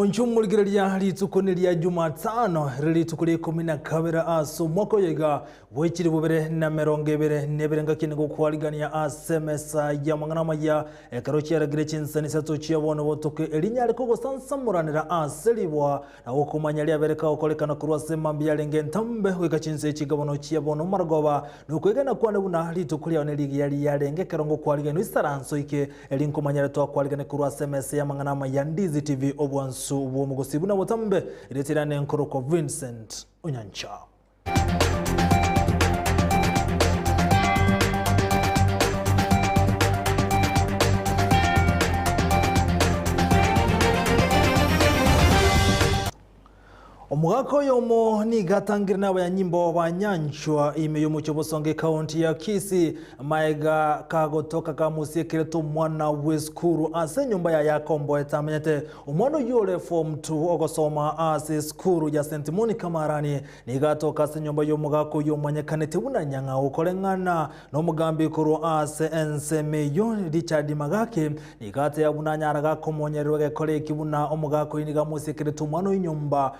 Omonchumulgiria litukonelia Jumatano rilitukuli 12 aso mwako yega wechiri bubere na merongebere neberenga kingo kwaligania asemesa ya mangana ya ekarochira Chinsa Isato chiabono botoke elinya rikogo sansamuranira aselibwa na okumanya bereka okolekana kurwase mambya lenge ntambe weka Chinsa chigabono chiabono margoba nukwegana kwana buna litukulia oneligi yali yarenge kerongo kwaligania isaranso ike elinkomanya to kwaligania kurwase mesa ya mangana ya Ndizi TV obwansu uwo mugosibu na botambe iretirane nkoroko Vincent Onyancha. Omugako yomo ni gatangirina abanyimbo banyanchwa ime mu Cyobosonge county ya Kisii maega kagotoka kamusiekereto mwana weskuru ase nyumba ya yakombo etamenyete umwana yule form 2 ogosoma ase skuru ya St Monica Marani ni gatoka ase nyumba y'omugako yomanyekanete bunanyanga ukolengana no mugambi kuru ase enseme yo Richard Magake ni gate ya bunanyara gakomonyerwe kole kibuna omugako iniga musiekereto mwana y'inyumba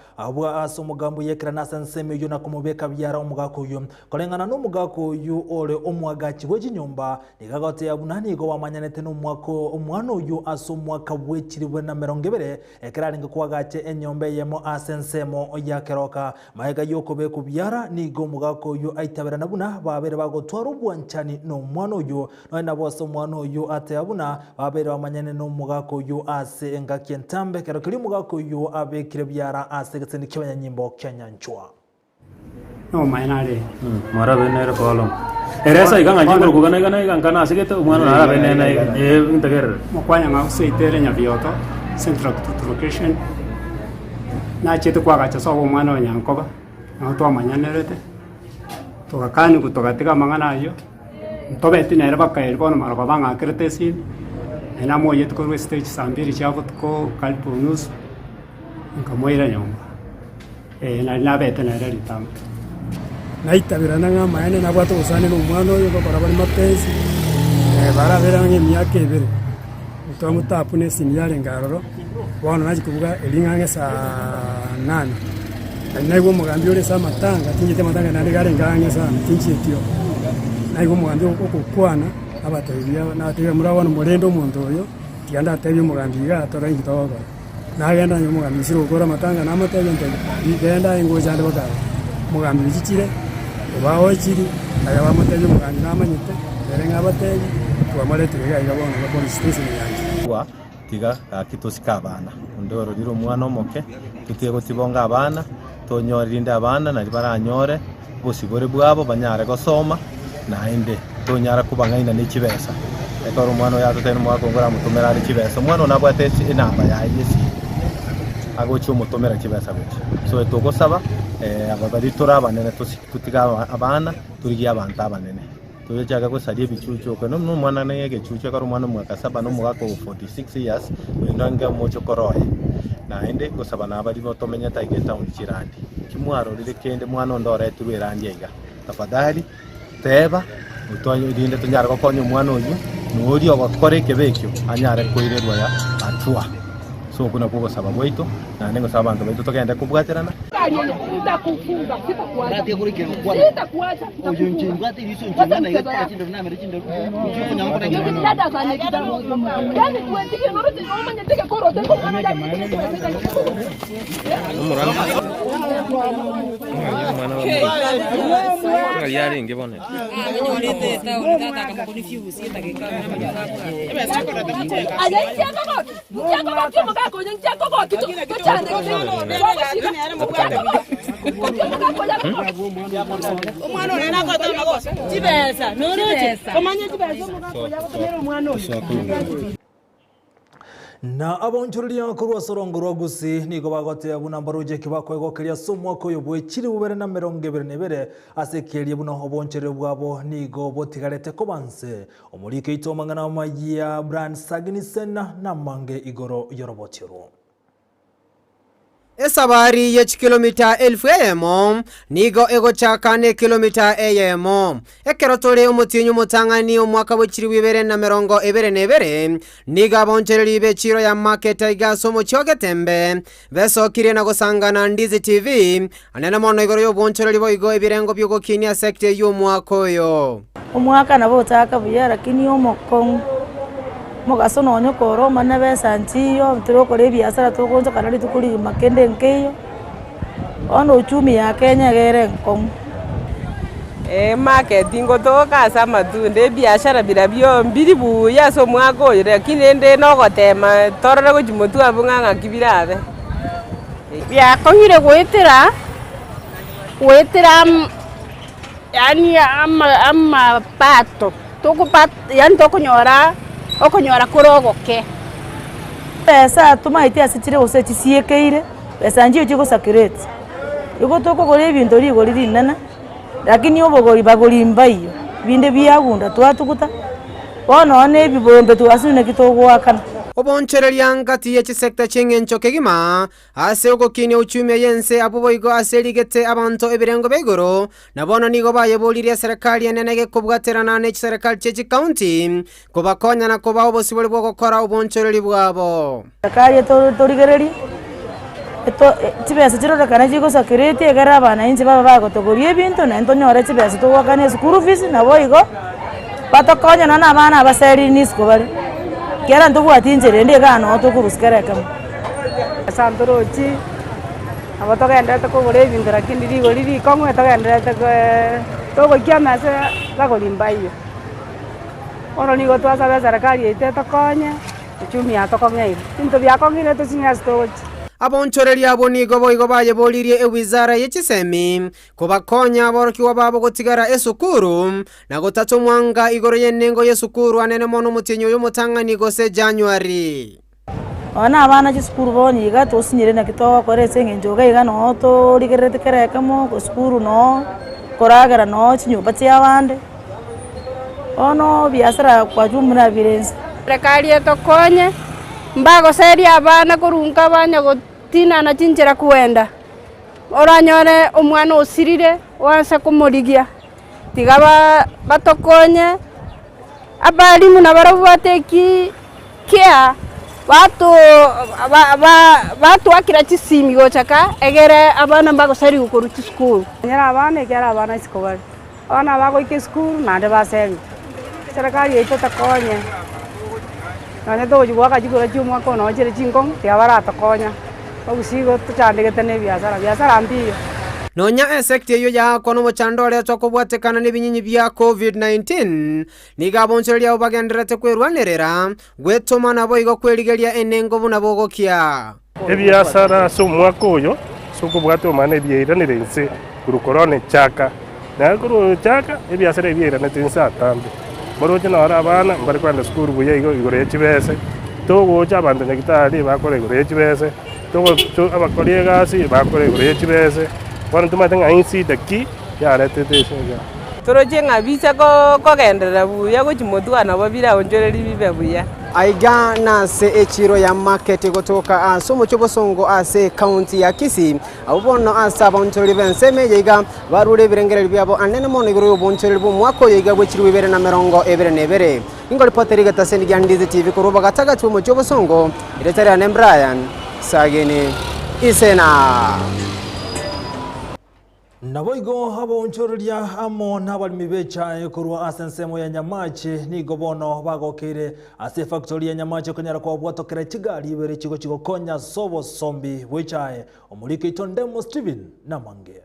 aso mugambo yekira nasanseme yo nakomobeka byara omugako yo kolengana no mugako yo ole omwagachi wejinyomba nigagote yabunani go wamanyanete no mwako omwano yo aso mwaka wechiribwe na merongebere ekiraringa kwagache enyombe yemo asensemo yakeroka maega yoko be kubyara nigo mugako yo aitabera nabuna babere bagotwara ubwanchani no mwano yo no na boso mwano yo ateyabuna babere bamanyane no mugako yo ase engakentambe kero kiri mugako yo abekire byara ase gatsendi nyimbo kyanyanchwa no mainale mara benere kolom eresa iganga jingol kugana kana asigete umwana nara benene integer mokwanya nga useitere nyabioto central location na chetu kwa gacha so umwana wanyankoba na to amanyanerete to kakani kutokatika mangana yo ntobeti nere bakaye kono mara babanga kretesi ena moye tukuru stage sambiri chavo ko kalponus nkamoira nyomba na bete na rali tam naitabira nanga maene na bwato usane no mwana yo bara bari mapesi bara vera nge myake ibere utomu tapune simyale ngaroro wana naji kuvuga elingange sa 8 naigo mugambi ole sa matanga tinjite matanga na gare ngange sa tinchi etio naigo mugambi okukwana abatebya na tebe murabona murendo muntu oyo tianda tebe mugambi ga tora ingitoga nagenda nyo mugambi siro gukora matanga na matebe ntege igenda ingojande bakara mugambi bichire obaho chiri aya bamatebe mugambi namanyite erenga batebe twamale tega igabona na police station yanjye wa tiga kitosika abana ndoro riro mwana omoke tutiego tibonga abana tonyorinda abana na baranyore bosigore bwabo banyare gosoma na inde tonyara kubangaina n'ikibesa ekoro mwana yato tene mwako ngora mutomera ari kibesa mwana nabwate inamba ya yesi agocho mutomera kibesa gute so etogosaba ababari turabanene tutiga abana turigiye abantu abanene tuyejaga ko sari bichucho ko no mwana nege chucho karo mwana mwaka saba no mwaka 46 years ndanga mocho koroye na ende gosaba nabari botomenya taige town kirandi kimwaro rire kende mwana ndore turweranjega tafadhali teba utonyo dinde tunyara ko konyo mwana uyu nuri ogakore kebekyo anyare koirerwa ya atua so kuna kuko sababu ito na nengo sabantu beto tokenda kubwaterana sitakufunga sitakuacha ndio kuri kero kwa sitakuacha ujo nchinga ati hizo nchinga na ile chindo na mere chindo ujo nyama kwa ngi dada zane kidamu yani tuendike norote ngoma nyeteke koro tengo mwana yari ngebone nyorete ta unitata kama confuse yetaka na abonchurulia kurwa sorongorwa gusi nigo bagote abuna mbaruje kibako egokeria somwako yobwe chiri bubere na merongebere nebere asekerie buno obonchere bwabo nigo botigarete kobanse omulike itomangana Amayia brand saginisena na mange igoro yorobotiro Esabari ya kilomita 1000 eyemo nigo egochakane kilomita eyemo ekerotore umutinyu mutangani omwaka bw'ekiri 2022 niga abonchereri b'echiro ya market igasomo chogetembe besokire na gusangana Ndizi TV anene mono igoro y'obonchereri boigo ebirengo by'ogokinia sector y'omwaka oyo omwaka nabo utaka buya lakini omokong mugaso nonyo koro mana besantiyo turokore biashara tukonza kanali tukuri makende nkeyo ono uchumi ya Kenya gere nkong marketing gotoka sa matunde biashara birabyo mbiri buya so mwako lakini ende no gotema torore go jimotu abunganga kibirabe bya kohire gwetera yani ama pato tokupat yani tokonyora okonyora kurogoke pesa tumaite asitire usechisiyekeire pesa njiyo chiko sakurate yuko toko gore bintu ri gore rinana lakini obogori bagori mbayo binde byagunda twatukuta bono ne bibombe twasune kitogwakana obonchereria ngati y'eki sector chengencho kegima ase ogokine uchumi yense abuboigo aserigete abantu ebirengo beigoro nabono nigo bayebolirie serikali enenege kubwaterana n'eki serikali cy'eki county kubakonya na kuba obosibori bwo gukora obonchereri bwabo serikali torigereri tibesa chirorekana chiko security egara abana inzi baba bagotogorie ebintu na ntonyore tibesa togwakana school fees naboigo batokonya na abana abaseri nisko bari kera ntubwatinjere ndegano tokurusikereka sandorochi abatogendete kugura ebintu lakini rigori kongwe togendete togokiamase bagorimbayo ono nigo twasabe serikali itetokonye uchumi yatokong'eire into byakong'ire tusinyasi togochi abonchoreri abo nigo boigo bayebolirie ewizara y'ekisemi kubakonya aborokiwa babo gotigara esukuru na gotatu mwanga igoro y'enengo y'esukuru anene mono mutinyo y'omutangani gose January ona abana cy'isukuru bonyiga tosinyire na kitowa korese ngenjoga iga no to rigerete kerekamo ko sukuru no koragara no chinyumba cy'abande ono biasara kwa jumuna birenze serikali etokonye mbago seria abana kurunga banya gotina na chinjira kuenda oranyore omwana osirire wanse kumurigia tigaba batokonye abalimu na barabwateki kia batu akira chisimi gochaka egere abana mbago seri gukoruti school nyara abana egera abana sikobari abana bago ike school nande baseri serikali itotakonye nane to jugwaka jigura chumwa kono chere chingong tiabara tokonya ogusigo tuchandegete ne biashara mbiyo nonya sector yo ya kono mochandore twakobwatekana n'ebinyinyi bya COVID-19 nigabonchereria obagenderete kwerwanerera gwetoma nabo igo kwerigeria enengo buna bogokia ebiashara so mwaka oyo sokobwate omane byeranire nse kurukorone chaka na kuru chaka ebiashara ebyerane tinsa atambe boroje na abana bari kwanda skuru buye igoro y'ekibese togocha abantu nyagitari bakore igoro y'ekibese togo abakoriye gasi bakore igoro y'ekibese bwana tumatenga insi daki yaretete senga toroje ngabisa ko gendera buya go chimotu anabo bira onjoreri bibe buya aiga nase echiro ya market gotoka asomo chobosongo ase county ya Kisii abubono asa bonchori benseme yiga barure birengereri byabo anene mono igoro y'obonchori bwo mwako yiga gwechiri 2022 ingoli poteri gatasendi ya Ndizi TV kuruba gataga tumo chobosongo iretera ne Brian Sageni Isena naboigo abonchororia amo n'abalimi bechaye kurwa asensemo ya nyamache nigo bono bagokire ase factory ya nyamache konyara kwa bwatokera kigali ibere kigo kigokonya sobo sombi wechaye omulike itondemo Steven Namange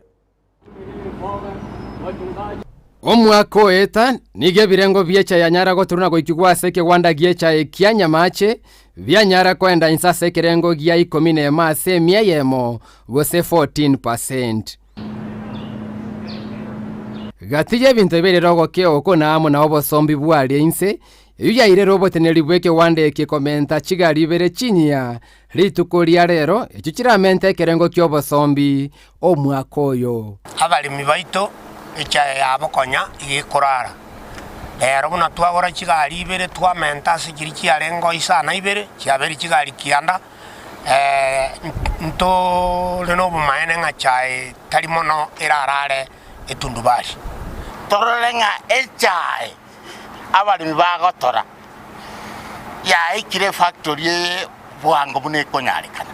omwako eta nige birengo byecha ya nyara goturuna goikigwa seke wanda giecha kia nyamache bya nyara kwenda insase kirengo gia 10 mase mieyemo gose 14%. Gatije bintu berero keo kona amo na obosombi bwali inse yuya ire roboteneri bweke wande ke komenta kigali bere chinya litukolia rero ekyo kiramente kerengo kyobosombi omwaka oyo abalimi baito echa yabokonya igikurara rero buna twagora kigali ibere twamenta sikiri kiarengo isana ibere kiabere kigali kianda nto le no bumaene nga chai tali mono irarare etundubashi torolenga echai abali bagotora ya ikire factory bwango bune konyarekana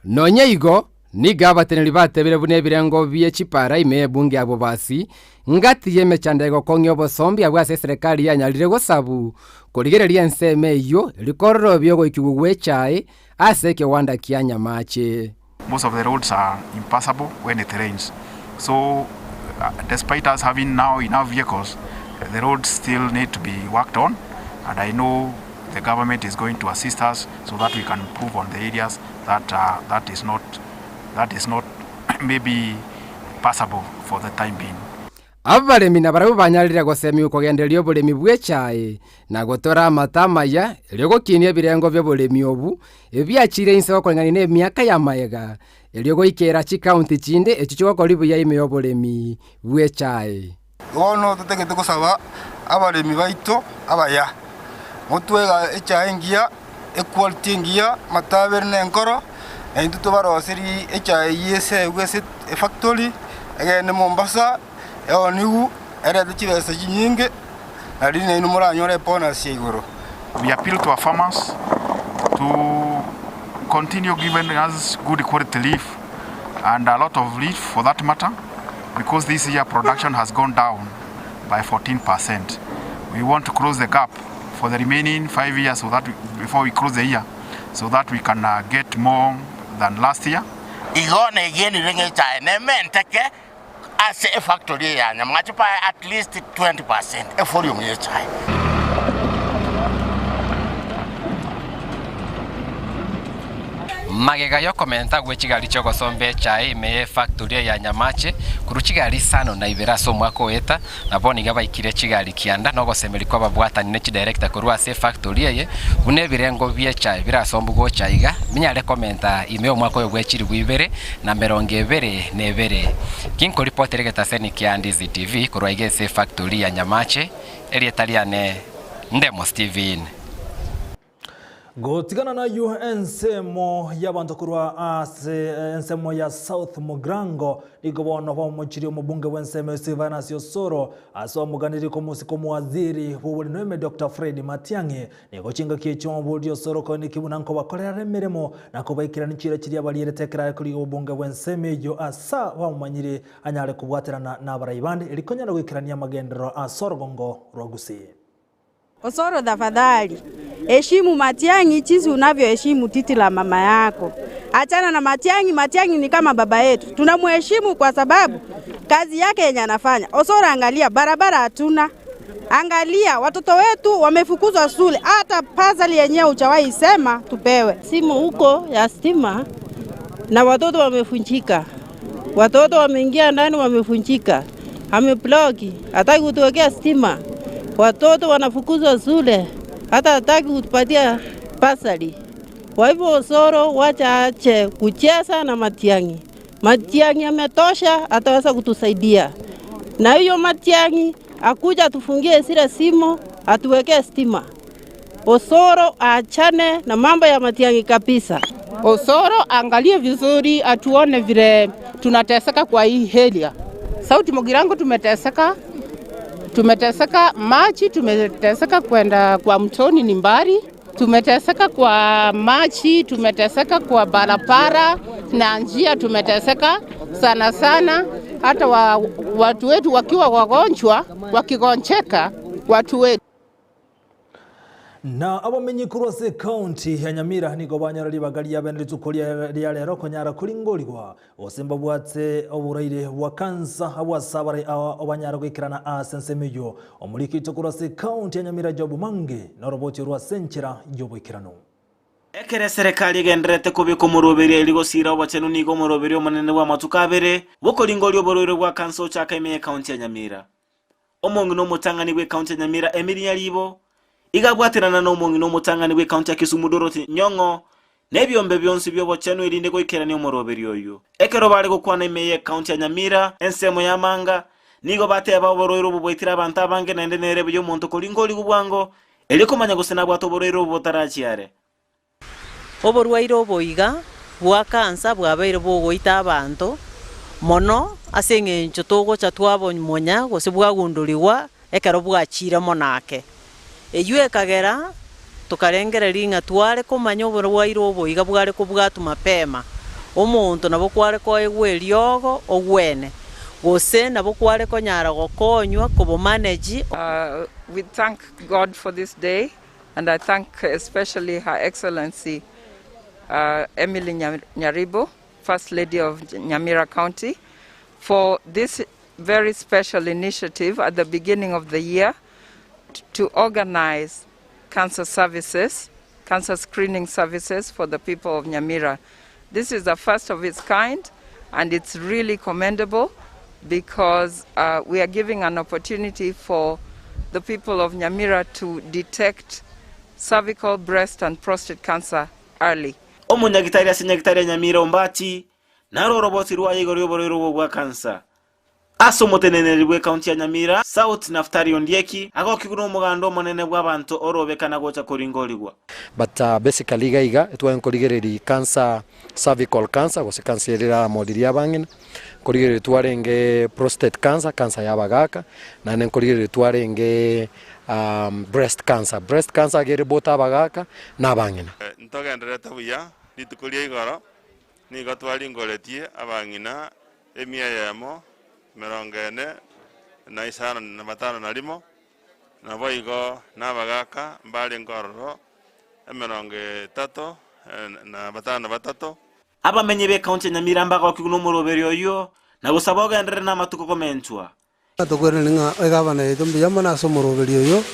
nonye igo niga abateneri batebire bune birengo bie chipara ime bunge abo basi ngati yeme chandego kongyo bosombi abwase serikali yanyalire gosabu kurigereria enseme iyo likorro byo goikigugwe chai aseke wanda kianya mache. Most of the roads are impassable when it rains, so despite us having now enough vehicles, the roads still need to be worked on, and I know the government is going to assist us so that we can improve on the areas that is not maybe passable for the time being. Abaremi na barabu banyalira gosemi ukogenderio bulemi bw'echai na gotora amatamaya elyo kinie birengo byo bulemi obu ebyachire inse bakolengani ne myaka ya mayega elyo goikera chi county chinde echicho kolibu ya ime obulemi bw'echai ono tutegete kusaba abaremi baito abaya mutwega echai ngia equality ngia mataberne nkoro entu tubaroseri echai yese wese factory egene Mombasa nigu era chibesa nyinge ari ne numuranyore bonus iguru. We appeal to our farmers to continue giving us good quality leaf and a lot of leaf for that matter, because this year production has gone down by 14%. We want to close the gap for the remaining 5 years so that before we close the year, so that we can get more than last year. Igone again ringe chai ne menteke as a factory ya nyamachipa at least 20% for you chai. Magega yo komenta gwechigali choko sombe chai me factory ya nyamache kuruchigali sano na iberaso mwako eta na boni gaba ikire chigali kianda no gosemeri kwa babwata ni nechi director kurwa se factory ye une birengo bie chai birasombu go chaiga minyale komenta imeo mwako yo gwechiri gwibere na meronge bere nebere kinko reporter geta seni kia Ndizi TV kurwa igese factory ya nyamache eri italiane ndemo Steven. Gotigana na ensemo y'abantu kurwa ensemo ya South Mugrango ligobono wa muchiri omubunge w'ensemo Sivana Siosoro aso muganiri ko musiko muwaziri w'ubulinweme Dr. Fred Matiang'i niko chinga kicho bulyo soro ko nikibunanko bakorera remeremo nako bayikira n'ikira kiri abalire tekera kuri obunge w'ensemo yo asa wa mumanyire anyale kubwaterana n'abarayibande ilikonyana gwikirania magendero asorgongo rwagusi. Osoro tafadhali, heshimu Matiang'i jinsi unavyoheshimu titi la mama yako. Achana na Matiang'i, Matiang'i ni kama baba yetu. Tunamheshimu kwa sababu kazi yake yenye anafanya. Osoro angalia barabara hatuna. Angalia watoto wetu wamefukuzwa shule. Hata puzzle yenyewe hujawahi sema tupewe. Simu huko ya stima na watoto wamefunjika. Watoto wameingia ndani wamefunjika. Amebloki, hataki kutuwekea stima. Watoto wanafukuzwa shule, hata hataki kutupatia basari. Kwa hivyo Osoro wacha ache kucheza na Matiang'i. Matiang'i ametosha, ataweza kutusaidia. Na hiyo Matiang'i akuja tufungie zile simo, atuwekee stima. Osoro achane na mambo ya Matiang'i kabisa. Osoro angalie vizuri, atuone vile tunateseka kwa hii helia. Sauti Mugirango tumeteseka maji, tumeteseka kwenda kwa mtoni ni mbali, tumeteseka kwa maji, tumeteseka kwa barabara na njia, tumeteseka sana sana. Hata watu wetu wakiwa wagonjwa, wakigonjeka watu wetu. Na abamenyi kurose county ya Nyamira niko banyarari bagali yabenere tukolia lero konyara kulingolirwa osemba bwatse oburaire wakanza abwasabare abanyara kwikirana asensemeyo omuliki tukurose county ya Nyamira Job Mange na roboti rwa senchera yobikirano ekere serikali genderete kubika omuroberi eligosira obachenu nigo omuroberi omunene wa matukabere bokolingolyo borore bwa kanso chaka ime county ya Nyamira omongi no mutangani we county ya Nyamira Emilia Libo igabwaterana no mongi no mutangani we county ya Kisumu Dorothy Nyongo nebyombe byonsi byo bochenu irinde ko ikerani omuroberi oyo ekero bari gukwana imeye county ya Nyamira ensemo ya Manga nigo bateba bororo bubwitira abantu abange nende nere byo muntu kolingoli gubwango eliko manya gusena bwato bororo botarachiare Oborwaire oboiga bwa kansa bwabaire bogoita abantu mono ase eng'encho togocha twabonyomonya gose bwagunduriwa ekero bwachire monake eywo ekagera tukarengereria ng'a tware komanya oborwaire oboiga bware kobwatu mapema omonto nabo kware koegwa eriogo ogwene gose nabo kware konyara gokonywa kobomanage. We thank God for this day, and I thank especially Her Excellency Emily Nyaribo, First Lady of Nyamira County, for this very special initiative at the beginning of the year to organize cancer services, cancer screening services for the people of Nyamira. This is the first of its kind, and it's really commendable because we are giving an opportunity for the people of Nyamira to detect cervical, breast and prostate cancer early. Omunyagitari asinyagitari Nyamira Ombati naro roboti rwaye goryoborero bwa kansa asomotenene bwe county ya Nyamira South Naftari Ondieki agokigura omugando monene bw'abantu orobekana gocha koringoligwa. But basically gaiga etwankorigeri cancer, cervical cancer gose cancer ya modiria bangina korigeri twarenge prostate cancer, cancer ya bagaka na nenkorigeri twarenge breast cancer gere bota bagaka na bangina. Ntogendera tabuya litukulia igoro nigo twaringoretie abangina emia yamo merongene na isana na matano na limo na boigo na bagaka mbali ngororo emeronge tato na batano batato abamenye be county Nyamira mbaga okiguno muroberio yo na gusaba ogendere na matuko komentwa tukweringa egabana yetumbi yamana somoroberio yo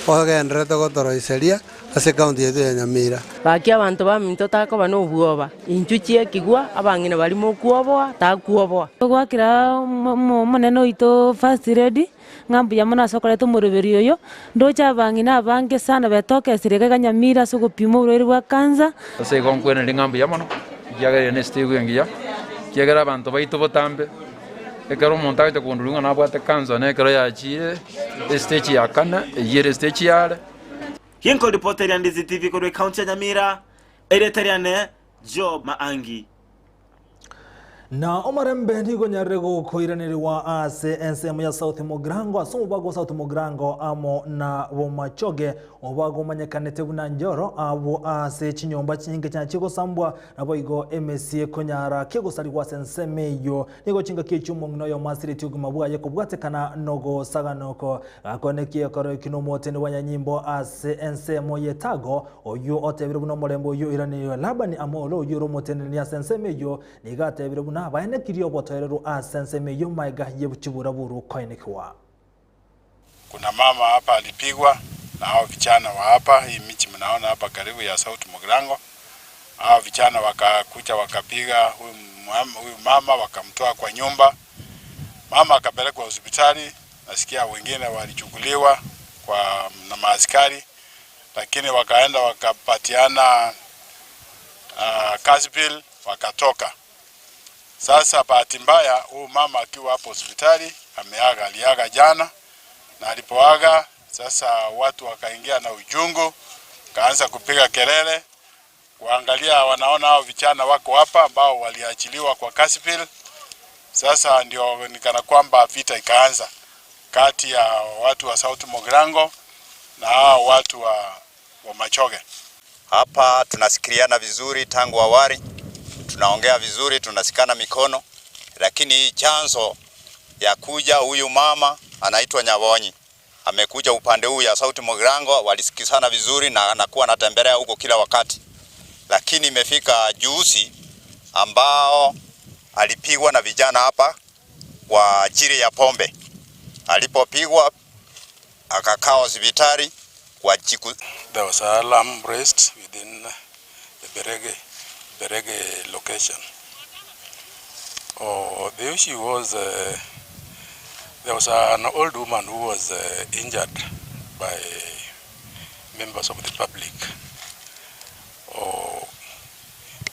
ogendere togotoroiseria ase county yetu ya Nyamira baki abantu baminto takoba no buoba inchuchie kigwa abangine balimo kuoboa takuoboa gwakira monene oito First Lady ngambu yamana sokoleto muroberio yo ndocha abangine abange sana betoke sirega Nyamira so gupima urwere bwa kanza ase gonkwene ngambu yamano yagere nestigu ngiya kigera abantu baito botambe ekero montaje kundurunga na bwate kanza ne kero yachire stage ya kana yere stage yale Yenko reporter ya Ndizi TV kwa county ya Nyamira eretariane Job Maangi. Na omarembe nigo nyarego koiraniriwa ase ensemo ya South Mogrango asomo bago South Mogrango amo na bomachoge obago manyakanete buna njoro abo ase chinyomba chinge cya chiko sambwa nabo igo MSC konyara kego sari kwa sensemeyo nigo chinga kichumo ngino masiri tuguma bwaye kubwatekana nogo saganoko akonekie koro kinomote ni wanyanyimbo ase ensemo yetago oyo otebire buno morembo yo iraniriwa labani amolo yo romotene ni asensemeyo nigatebire buna abaene kirio botoerero asensemeyo maiga yebuchibura buru koinekwa. Kuna mama hapa alipigwa na hao vijana wa hapa, hii michi mnaona hapa karibu ya South Mogrango. Hao vijana wakakuja wakapiga huyu mama wakamtoa kwa nyumba. Mama akapelekwa hospitali, nasikia wengine walichukuliwa na maaskari, lakini wakaenda wakapatiana cash bill wakatoka. Sasa bahati mbaya huyu mama akiwa hapo hospitali aliaga jana, na alipoaga sasa watu wakaingia na ujungu, kaanza kupiga kelele, kuangalia wanaona hao vijana wako hapa ambao waliachiliwa kwa Kasipil. Sasa ndio nikana kwamba vita ikaanza kati ya watu wa South Mogrango na hao watu wa Machoge. Hapa tunasikiliana vizuri tangu awali, tunaongea vizuri, tunasikana mikono, lakini chanzo ya kuja huyu mama anaitwa Nyabonyi amekuja upande huu ya South Mogrango, walisikizana vizuri na anakuwa anatembelea huko kila wakati. Lakini imefika juzi ambao alipigwa na vijana hapa kwa ajili ya pombe. Alipopigwa akakaa hospitali kwa siku. There was a alarm raised within the Berege location. The issue was there was an old woman who was injured by members of the public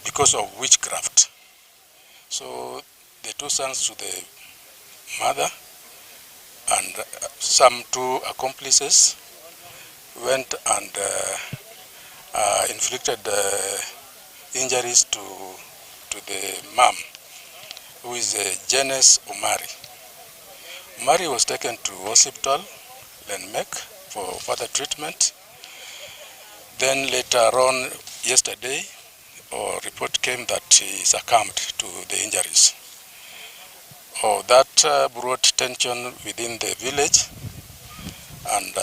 because of witchcraft. So the two sons to the mother and some two accomplices went and inflicted injuries to the mom, who is Janice Omari. Omari was taken to hospital, Lenmek, for further treatment. Then later on, yesterday, a report came that he succumbed to the injuries. That brought tension within the village, and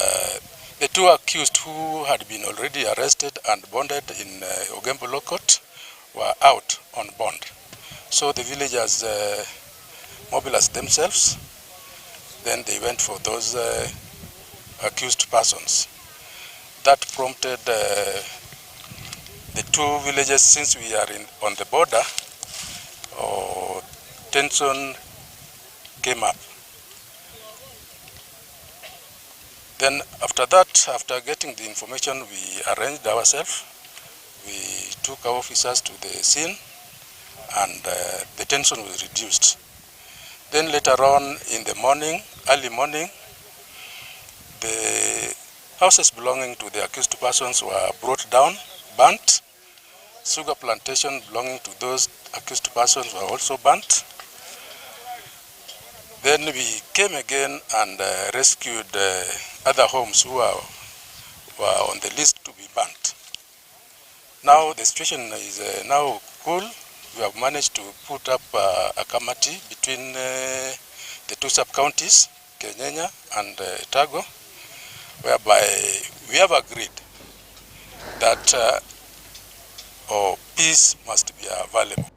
the two accused who had been already arrested and bonded in Ogembo Law Court were out on bond. So the villagers mobilized themselves. Then they went for those accused persons. That prompted the two villages, since we are on the border, tension came up. Then after that, after getting the information, we arranged ourselves. We took our officers to the scene, and the tension was reduced. Then later on in the morning, early morning, the houses belonging to the accused persons were brought down, burnt. Sugar plantation belonging to those accused persons were also burnt. Then we came again and rescued other homes who were on the list to be burnt. Now the situation is now cool. We have managed to put up a committee between the two sub-counties, Kenyenya and Itago, whereby we have agreed that peace must be available.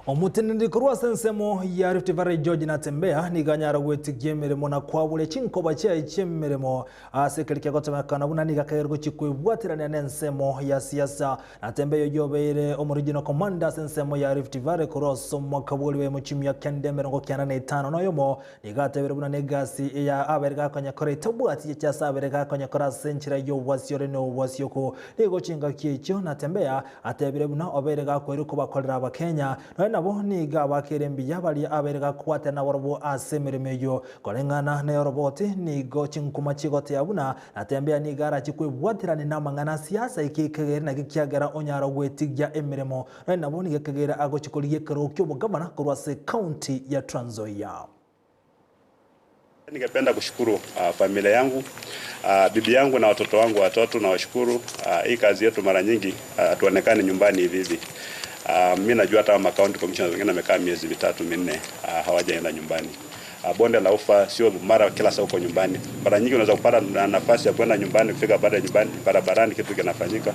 Omutenende kurwa sensemo ya Rift Valley George Natembea niganyara gwetigie mirimo na kwabule chinkoba cya ichemirimo asekirike gotemekana buna nigakagergo chikwibwatirania nensemo ya siasa. Natembea yobeire omoriginal commander sensemo ya Rift Valley kuroso mwakabuli we muchimya kende merongo kyana na 5 noyomo nigatebere buna negasi ya aberega kanyakore tabwati cya saberega kanyakora senchira yo wasiore no wasioko nigo chinga kicho. Natembea atebere buna oberega kweruko bakorera abakenya nabo niga bakirembiya bali aberega kwate na worobo asemeremeyo kolengana ne roboti nigo chinkuma chigote yabuna atembea nigara chikwibwatirane na mangana siasa ikikegera na gikyagara onyaro gwetigya emiremo nabo nigekegera ago chikoliye kerokyo bugabana kurwase county ya Trans Nzoia. Ningependa kushukuru familia yangu, bibi yangu na watoto wangu watatu, na washukuru. Hii kazi yetu mara nyingi tuonekane nyumbani hivi. Mimi najua hata county commissioners wengine wamekaa miezi 3-4 hawajaenda nyumbani. Bonde la Ufa sio mara kila saa uko nyumbani. Mara nyingi unaweza kupata nafasi ya kwenda nyumbani, kufika baada ya nyumbani barabarani kitu kinafanyika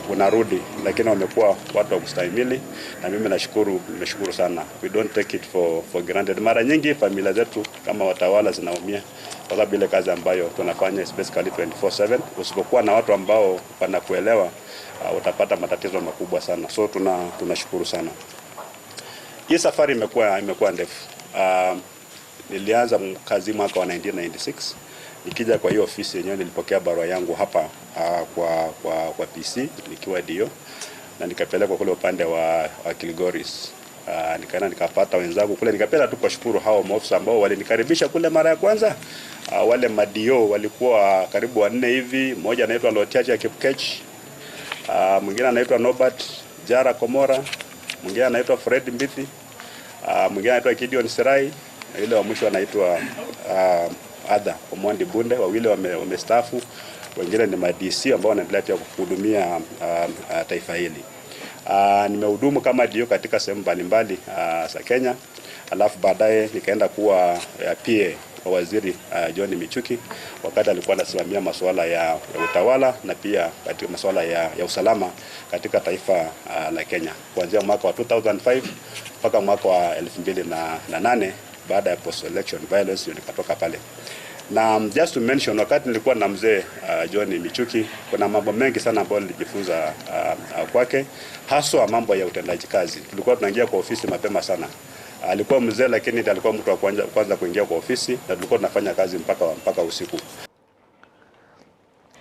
unarudi, lakini wamekuwa watu wa kustahimili na mimi nimeshukuru sana. We don't take it for granted. Mara nyingi familia zetu kama watawala zinaumia kwa sababu ile kazi ambayo tunafanya is basically 24/7. Usipokuwa na watu ambao wanakuelewa utapata matatizo makubwa sana. So tunashukuru sana. Hii safari imekuwa ndefu. Nilianza kazi mwaka wa 1996. Nikija kwa hiyo ofisi yenyewe nilipokea barua yangu hapa kwa PC nikiwa dio, na nikapeleka kule upande wa Kilgoris. Nikaenda nikapata wenzangu kule, nikapenda tu kushukuru hao maofisa ambao walinikaribisha kule mara ya kwanza. Wale madio walikuwa karibu 4 hivi. Mmoja anaitwa Lotiacha Kipkech, mwingine anaitwa Norbert Jara Komora, mwingine anaitwa Fred Mbithi, mwingine anaitwa Gideon Sirai, yule wa mwisho anaitwa Ada Omwandi Bunde. Wawili wamestaafu, wengine ni ma-DC ambao wanaendelea pia kuhudumia taifa hili. Nimehudumu kama dio katika sehemu mbalimbali za Kenya. Alafu baadaye nikaenda kuwa PA wa waziri John Michuki wakati alikuwa anasimamia masuala ya utawala na pia katika masuala ya usalama katika taifa la Kenya kuanzia mwaka wa 2005 mpaka mwaka wa 2008. Baada ya post election violence nikatoka pale. Na just to mention, wakati nilikuwa na mzee John Michuki, kuna mambo mengi sana ambayo nilijifunza kwake, haswa mambo ya utendaji kazi. Tulikuwa tunaingia kwa ofisi mapema sana. Alikuwa mzee lakini alikuwa mtu wa kwanza kuingia kwa ofisi, na tulikuwa tunafanya kazi mpaka usiku.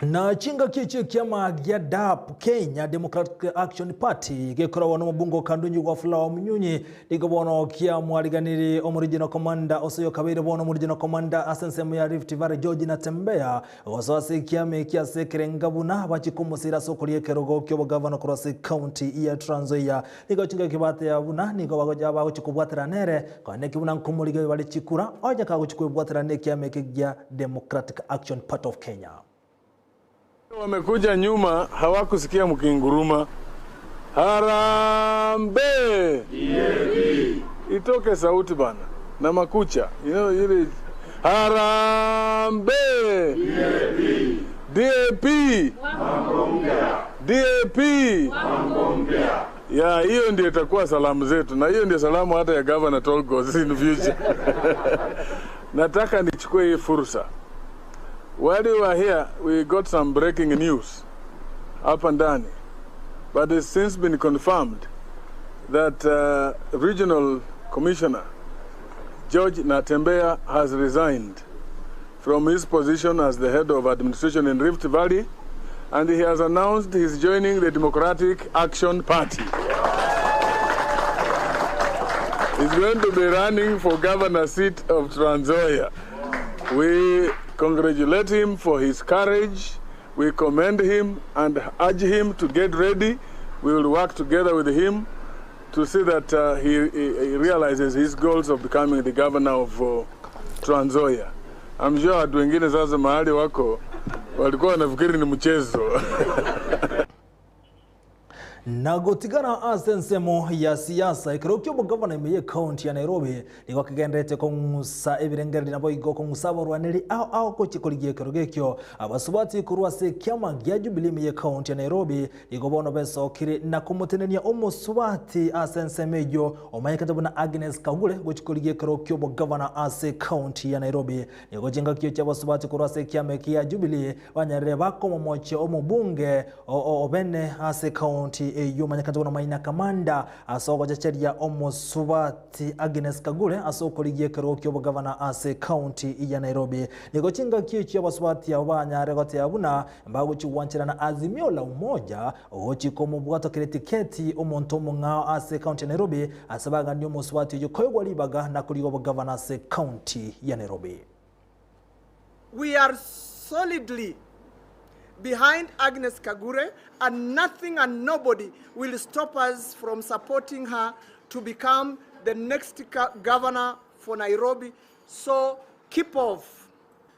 Na chinga kichi kiama gya DAP Kenya Democratic Action Party gekora wana mabungo kandunyi wa Fulawa Munyunyi ligobono kia mwariganiri omoriginal commander Osoyo Kabere bono omoriginal commander asensemu ya Rift Valley George Natembeya waswasi kiame kia sekere ngabuna bachikumusira soko lyekerogo kyo governor cross county ya Trans Nzoia ligo chinga kibate ya buna nigo bagoja bagochikubwatira nere kwane kibuna nkumulige bali chikura oja kagochikubwatira ne kiame kia Democratic Action Party of Kenya. Wamekuja nyuma hawakusikia mkinguruma. Harambe! Itoke sauti bana na makucha. Ile Harambe! DAP! DAP! Ya hiyo ndio itakuwa salamu zetu na hiyo ndio salamu hata ya Governor Tolgos in future. Nataka nichukue hii fursa. While we were here, we got some breaking news up and down, but it's since been confirmed that Regional Commissioner George Natembeya has resigned from his position as the head of administration in Rift Valley, and he has announced he's joining the Democratic Action Party. He's going to be running for governor seat of Trans Nzoia. We congratulate him for his courage. We commend him and urge him to get ready. We will work together with him to see that he realizes his goals of becoming the governor of Trans Nzoia. I'm sure watu wengine sasa mahali wako walikuwa wanafikiri ni mchezo. Na gotigana asensemo ya siasa ikirokyo gavana Amayia County ya Nairobi nigo kigendete kongusa ebirengeri nabo igo kongusa barwaneri au ko chikoligie kirogekyo abasubati kurwase kyama gya Jubilee Amayia County ya Nairobi igo bono beso kiri na kumutenenia omusubati asensemejo omayekata buna Agnes Kagule gochikoligie kirokyo gavana ase county ya Nairobi nigo jenga kyo cyabasubati kurwase kyama ya Jubilee banyarire bakomo moche omubunge obene ase county eyo manyakata maina kamanda asoko chacheria omusubati Agnes Kagule asoko ligie kerokyo gavana ase county ya Nairobi nigo chinga kichi abasubati abanyare gote abuna mbago chiwanchira na azimio la umoja ochi komo bwato kretiketi omonto munga ase county ya Nairobi asabaga nyo musubati yo koywa libaga na kuligo gavana ase county ya Nairobi. We are solidly behind Agnes Kagure, and nothing and nobody will stop us from supporting her to become the next governor for Nairobi. So keep off.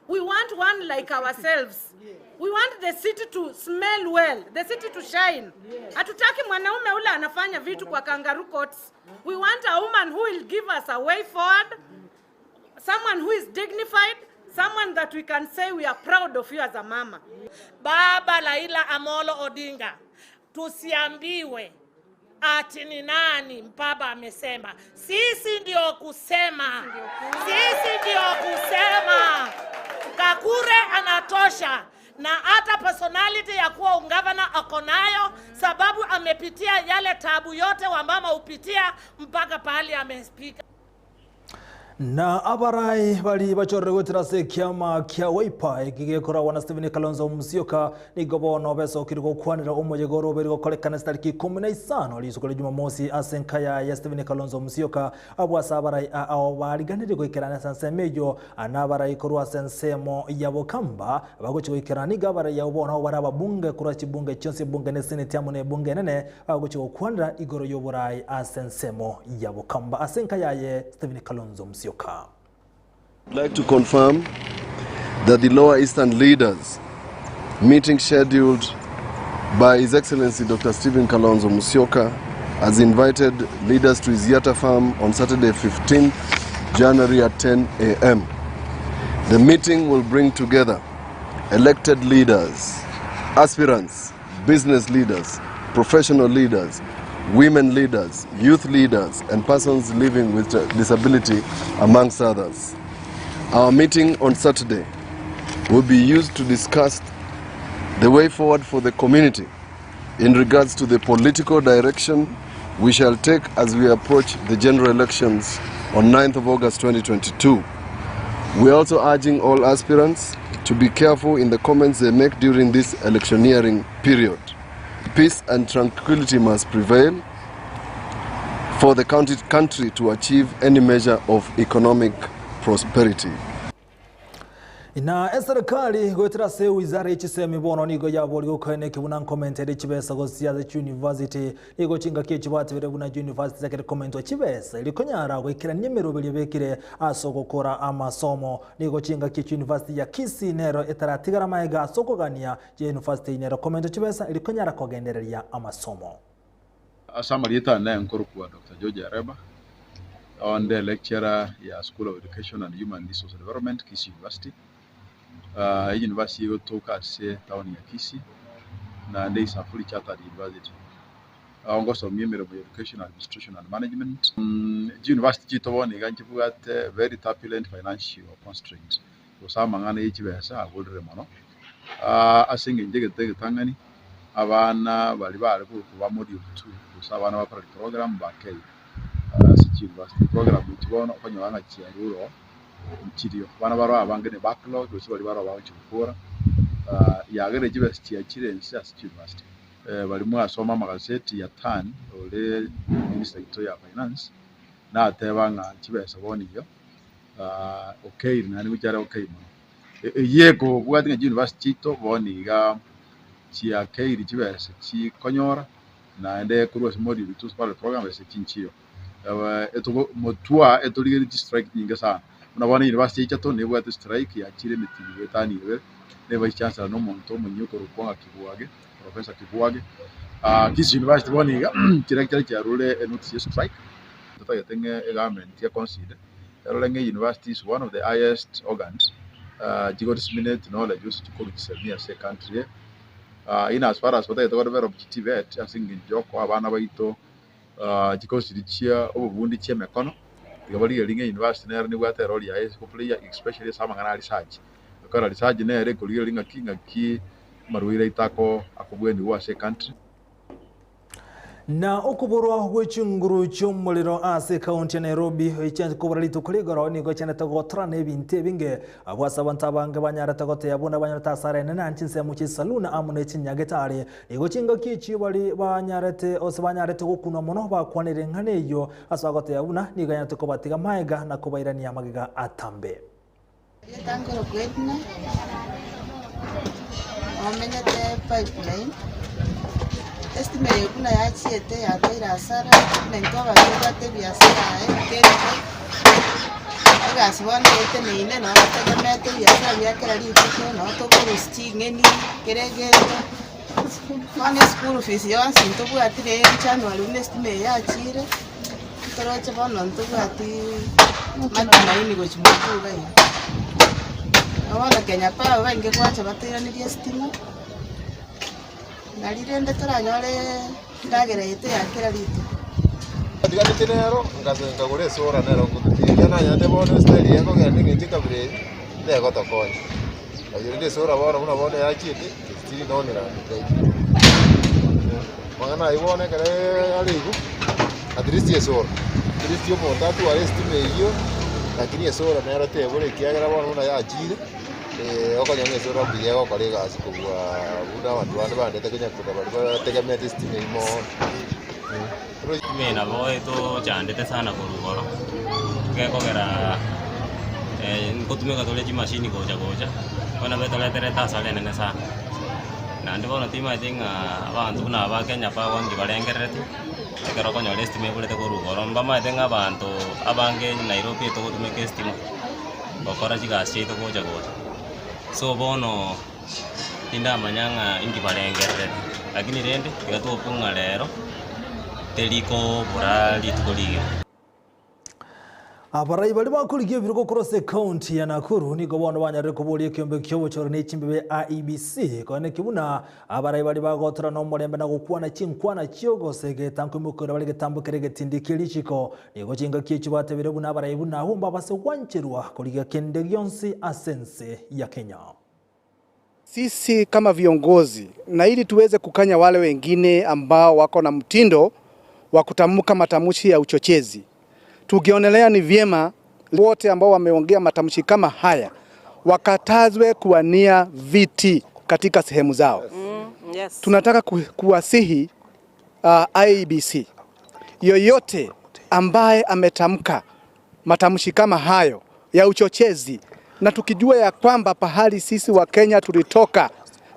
We want one like ourselves. We want the city to smell well, the city to shine. Hatutaki mwanaume ule anafanya vitu kwa kangaroo courts. We want a woman who will give us a way forward, someone who is dignified, someone that we can say we are proud of you as a mama. Baba Raila Amolo Odinga, tusiambiwe ati ni nani mpaba amesema. Sisi ndio kusema. Sisi ndio kusema. Kagure anatosha na hata personality ya kuwa ungavana akonayo sababu amepitia yale tabu yote wa mama upitia mpaka pahali amespika. Na abarai bali bachorre gotirase kyama kya Wiper igigekora wana Stephen Kalonzo Musyoka nigobono beso kiriko kwanira umujegoro beriko kolekana stariki 15 lisuko Jumamosi asenkaya ya Stephen Kalonzo Musyoka abwasa abarai abariganire goikerana sansemejo anabarai korwa sensemo yabo kamba bagochikirana nigabarai yabona baraba bunge kura chibunge cyonse bunge ne senate amune bunge nene bagochiko kwanira igoro yoborai asensemo yabo kamba asenkaya ye Stephen Kalonzo Musyoka. I'd like to confirm that the Lower Eastern leaders meeting scheduled by His Excellency Dr. Stephen Kalonzo Musyoka has invited leaders to his Yatta farm on Saturday 15th January at 10 a.m. The meeting will bring together elected leaders, aspirants, business leaders, professional leaders, women leaders, youth leaders, and persons living with disability, amongst others. Our meeting on Saturday will be used to discuss the way forward for the community in regards to the political direction we shall take as we approach the general elections on 9th of August 2022. We're also urging all aspirants to be careful in the comments they make during this electioneering period. Peace and tranquility must prevail for the country to achieve any measure of economic prosperity. Ina serikali gwetera se wizara y'ikisemi bono nigo yaboli ukane kibuna commented kibesa go siyaza university nigo chinga kichibatebere buna university zakere comment kibesa ilikonyara gwekira nimero belibekire asogokora amasomo nigo chinga kichi university ya Kisii nero etaratigara maega asogogania je university nero comment kibesa ilikonyara kogendereria amasomo. Asamalita na nkuru kwa Dr. George Areba on the lecturer ya School of Education and Human Resource Development Kisii University. University yotoka se town ya Kisii na ndei safuri chartered university. Ongoso myemero mu education administration and management. University chitobone ganchivuga at very turbulent financial constraints. Usama ngana y'ikibesa agulire mono. Asinge njege tangani abana bali kuba module 2 usabana bakora program bakay. University program ikibono konyanga cyaruro mchiriyo bana baro abangene backlog usibali baro abachukura yagere kibesi ya chirense as university bali mu asoma magazeti ya TAN ole minister ya finance na atebanga kibesa boniyo okay nani mujara okay yego bwatinga university to boniga chia keiri kibesa chi konyora na ende kurose module 2 spare program ese chinchiyo eto motua etoligeri strike nyinga sana. Unabona university y'Ichato nebo ati strike ya chire mitibi wetaniwe ne vice chancellor no monto munyuko rukwanga Kibuage professor Kibuage Kisii University boniga kirekere kya rule notice strike tota yatenge government ya consider Rolenge University is one of the highest organs jigo disseminate knowledge used to come to a country in as far as what I thought about TVET asingin joko abana baito jigo sidichia obundi chie mekono Gabali Linga University na ni wata roli ya hopefully especially sama ngana research akora research na ere kuliyo linga kinga ki maruira itako akubweni wa country na okuburwa gw'ekinguru cy'umuriro ase county ya Nairobi icyanze kubura litukuligoro nigo cyane tagotra nebinte binge abwasaba ntabange banyaratagote yabona banyatasare na Chinsa mu kisaluna amune kinyagetare nigo kinga kici bali banyarete osabanyarete gukuna mono bakwanire nkaneyo asagote yabuna nigo yanyate ko batiga maiga na kubairania magiga atambe yatangoro kwetna omenyete pipeline estimate kuna ya chiete ya toira sara nento bakubate biasara kete agasibona ete nine no tegemete biasara byakera litiko no to kurusti ngeni keregeto mane school fees yonse nto bwatire January une estimate ya chire toroche bono nto bwati matumaini gochimukuga yi abana Kenya pa bange kwacha batira ni estimate Nalirende toranyore ndagerete yakera lito. Ndiganite nero ngazenga gore sora nero kututia na yande bono style yako ngende ngitika bire ndego tokonya. Ayirinde sora bono kuna bono yakiti stili nonera ndike. Mangana ibone kare aligu. Adrisi sora. Adrisi yo montatu arestime hiyo lakini sora nero te bore kiagera bono una yakire. Okanyanga sora biyego kolega asikubwa buda watu wale bandete Kenya kutabali tegemea destiny imo mimi na boy to chandete sana kurugoro kekogera nkotumeka tole machine goja wana betole tereta sale nene sana na ndibona tima tinga abantu na ba Kenya pa wangi balengerete kero konyo destiny bulete kurugoro mbama tenga abantu abange Nairobi to kutumeka destiny bakora jigasi to goja so bono tinda manyanga ingi balengerere lakini rende igatuopunga lero teliko burali tukolige abarai bali bakurigiye birugo cross county ya Nakuru nigo bono banyare kuburiye kyombe cyobochoro n'ikimbe IEBC kone kibuna abarai bali bagotora no murembe na gukwana kinkwana cyogosege tanko mukora bali getambukere getindikiri chiko nigo kinga kici batebere buna abarai buna humba base wancherwa kuriga kende gyonsi asense ya Kenya. Sisi kama viongozi na ili tuweze kukanya wale wengine ambao wako na mtindo wa kutamka matamshi ya uchochezi, tukionelea ni vyema wote ambao wameongea matamshi kama haya wakatazwe kuwania viti katika sehemu zao. Yes. Tunataka kuwasihi IEBC yoyote ambaye ametamka matamshi kama hayo ya uchochezi, na tukijua ya kwamba pahali sisi wa Kenya tulitoka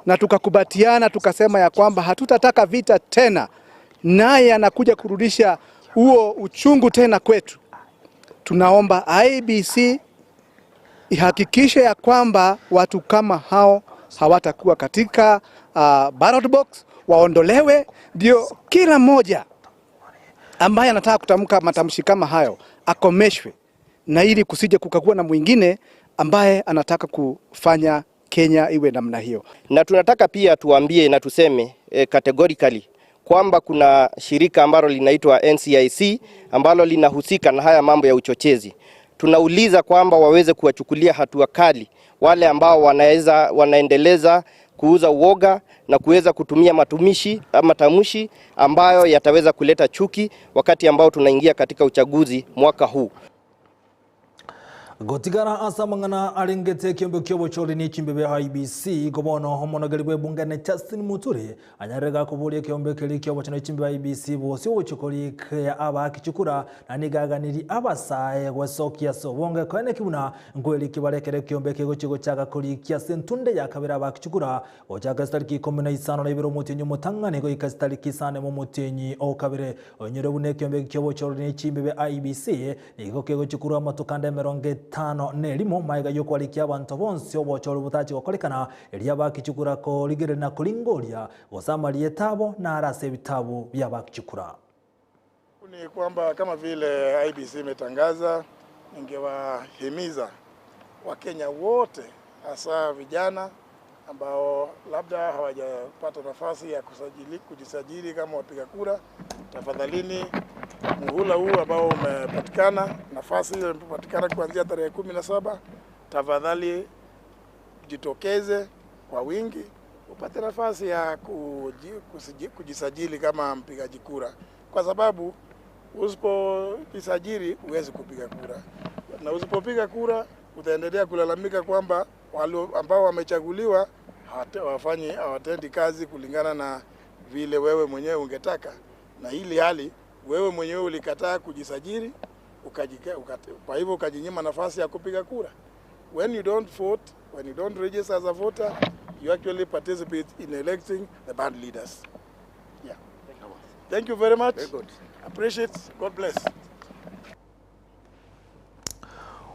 na tukakubatiana tukasema ya kwamba hatutataka vita tena, naye anakuja kurudisha huo uchungu tena kwetu. Tunaomba IEBC ihakikishe ya kwamba watu kama hao hawatakuwa katika ballot box, waondolewe, ndio kila mmoja ambaye anataka kutamka matamshi kama hayo akomeshwe, na ili kusije kukakuwa na mwingine ambaye anataka kufanya Kenya iwe namna hiyo. Na tunataka pia tuambie na tuseme categorically kwamba kuna shirika ambalo linaitwa NCIC ambalo linahusika na haya mambo ya uchochezi. Tunauliza kwamba waweze kuwachukulia hatua kali wale ambao wanaendeleza kuuza uoga na kuweza kutumia matamshi ambayo yataweza kuleta chuki wakati ambao tunaingia katika uchaguzi mwaka huu. Gotigara asamangana alingete kiombe kyobo choli ni chimbebe IBC gobono homonogari bwe bungane Justin Muturi anyarega kubulia kiombe kili kyobo chano chimbebe IBC bosi wochokoli ya aba kichukura na nigaganiri abasaye gwesokia so wonge kwene kibuna ngweli kibarekere kiombe kigo chigo chaka koli kia sentunde ya kabira aba kichukura ojaga stariki 15 na ibiro mutinyi mutangane go ikastariki sane mu mutinyi o kabire onyere bune kiombe kyobo choli ni chimbebe IBC nigo kigo chukura matukande meronge tano nelimo maiga yokwalikia abantu bonse obochoro butachi gokorekana elia bakichukura ko ligere na kulingolia gosamalie etabo na arase ebitabo bya bakichukura. Ni kwamba kama vile IBC imetangaza, ningewahimiza Wakenya wote hasa vijana ambao labda hawajapata nafasi ya kujisajili kama wapiga kura, tafadhalini muhula huu ambao umepatikana, nafasi ile imepatikana kuanzia tarehe 17, tafadhali jitokeze kwa wingi upate nafasi ya kujisajili kama mpigaji kura, kwa sababu usipojisajili huwezi kupiga kura, na usipopiga kura utaendelea kulalamika kwamba wale ambao wamechaguliwa hawatendi kazi kulingana na vile wewe mwenyewe ungetaka, na hili hali wewe mwenyewe ulikataa kujisajili, kwa hivyo ukajinyima nafasi ya kupiga kura. When you don't vote, when you don't register as a voter, you actually participate in electing the band leaders. Yeah. Thank you very much. Very good. Appreciate. God bless.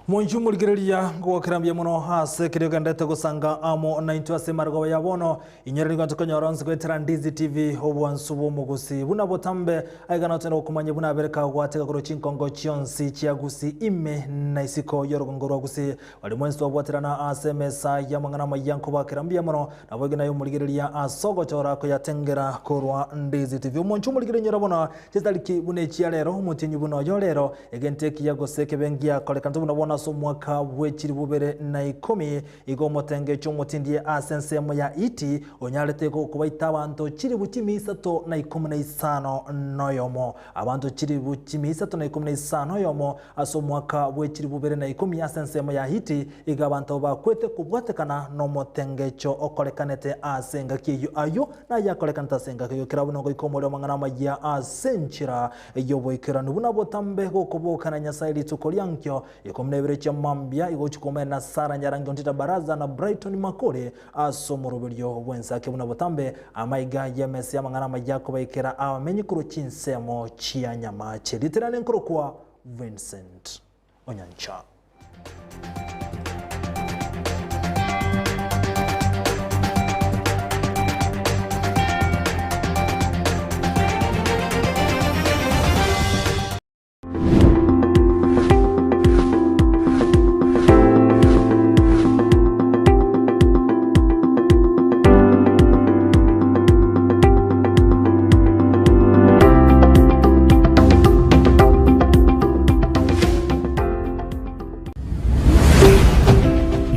Monju mulgireria go kirambia muno hase kirioga ndete gusanga amo na intwase margo ya bono inyerani gwanto konyoronse gwetera Ndizi TV obwansubo mugusi buna botambe aigana teno kumanye buna bereka gwateka kuro chinkongo chionsi chiagusi ime na isiko yorogongoro gusi wali mwenso bwaterana asemesa ya mangana mayanko bakirambia muno na bwegena yo mulgireria asogo chora ko yatengera korwa Ndizi TV monju mulgireria rabona chitaliki bune chialero mutinyu buno yorero egenteki yagoseke bengia kolekanta buna so mwaka wechiri bubere na 10 igo motenge chomotindie asensemo ya iti onyalete ko kubaita abantu chiri buchimi isato na 15 noyomo abantu chiri buchimi isato na 15 yomo aso mwaka wechiri bubere na 10 asensemo ya iti iga abantu bakwete kubwatekana no motenge cho okolekanete asenga kiyo ayo na yakolekanta senga kiyo kirabuno go ikomoro mangana magia asenchira yobo ikiranu buna botambe go kubokana nyasaili tukoliankyo ikomne cha mambia igochukome na Sara Nyarangi ontita baraza na Brighton Makore asomoroberio wensa ke buna botambe amaiga yemesi amangana majako baikera amenyi kuro chinsemo chia nyama chediterane nkoro kwa Vincent Onyancha.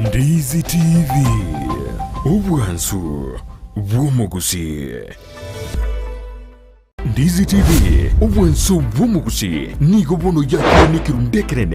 Ndizi TV obwansu bw'omugusi. Ndizi TV obwansu bw'omugusi nigo bono yakoni kirundekerene